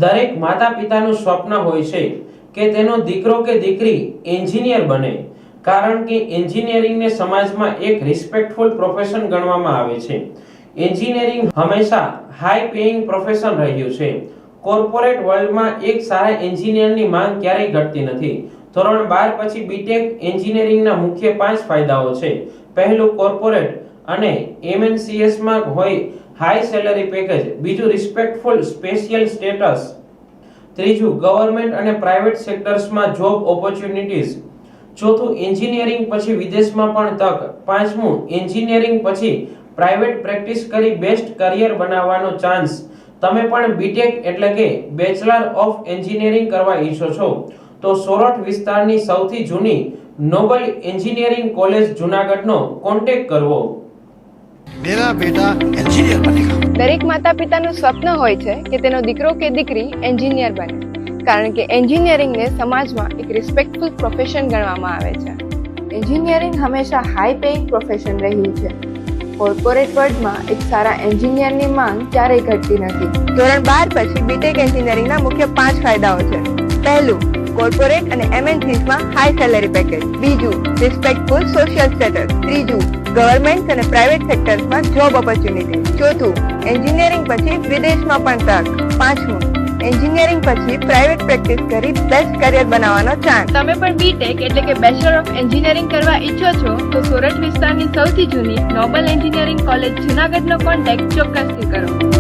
દરેક માતા પિતાનું સ્વપ્ન હોય છે કે તેનો દીકરો કે દીકરી એન્જિનિયર બને, કારણ કે એન્જિનિયરિંગને સમાજમાં એક રિસ્પેક્ટફુલ પ્રોફેશન ગણવામાં આવે છે. એન્જિનિયરિંગ હંમેશા હાઈ પેઇંગ પ્રોફેશન રહ્યું છે. કોર્પોરેટ વર્લ્ડમાં એક સારા એન્જિનિયરની માંગ ક્યારેય ઘટતી નથી. ધોરણ 12 પછી બીટેક એન્જિનિયરિંગના મુખ્ય 5 ફાયદાઓ છે. પહેલું, કોર્પોરેટ અને MNCs માં હોય હાઈ સેલરી પેકેજ. બીજું, રિસ્પેક્ટફુલ સ્પેશિયલ સ્ટેટસ. ત્રીજું, ગવર્નમેન્ટ અને પ્રાઇવેટ સેક્ટર્સમાં જોબ ઓપોર્ચ્યુનિટીઝ. ચોથું, એન્જિનિયરિંગ પછી વિદેશમાં પણ તક. પાંચમું, એન્જિનિયરિંગ પછી પ્રાઇવેટ પ્રેક્ટિસ કરી બેસ્ટ કરિયર બનાવવાનો ચાન્સ. તમે પણ બીટેક એટલે કે બેચલર ઓફ એન્જિનિયરિંગ કરવા ઈચ્છો છો તો સોરઠ વિસ્તારની સૌથી જૂની નોબલ એન્જિનિયરિંગ કોલેજ જૂનાગઢનો કોન્ટેક્ટ કરવો. मेरा बेटा इंजीनियर बनेगा. દરેક માતા પિતાનું સ્વપ્ન હોય છે કે તેનો દીકરો કે દીકરી એન્જિનિયર બને, કારણ કે એન્જિનિયરિંગને સમાજમાં એક રિસ્પેક્ટફુલ પ્રોફેશન ગણવામાં આવે છે. એન્જિનિયરિંગ હંમેશા હાઈ પેઇંગ પ્રોફેશન રહ્યું છે. કોર્પોરેટ વર્લ્ડમાં એક સારા એન્જિનિયરની માંગ ક્યારેય ઘટતી નથી. ધોરણ 12 પછી બીટેક એન્જિનિયરિંગના મુખ્ય 5 ફાયદાઓ છે. પહેલું, કોર્પોરેટ અને MNCsમાં હાઈ સેલરી પેકેજ. બીજું, રિસ્પેક્ટફુલ સોશિયલ સ્ટેટસ. ત્રીજું, ગવર્નમેન્ટ અને પ્રાઇવેટ સેક્ટર્સમાં જોબ ઓપોર્ચ્યુનિટી. ચોથું, એન્જિનિયરિંગ પછી વિદેશમાં પણ તક. પાંચમું, એન્જિનિયરિંગ પછી પ્રાઇવેટ પ્રેક્ટિસ કરી બેસ્ટ કરિયર બનાવવાનો ચાન્સ. તમે પણ બીટેક એટલે કે બેચલર ઓફ એન્જિનિયરિંગ કરવા ઈચ્છો છો તો સોરઠ વિસ્તારની સૌથી જૂની નોબલ એન્જિનિયરિંગ કોલેજ જૂનાગઢનો કોન્ટેક્ટ ચોક્કસથી કરો.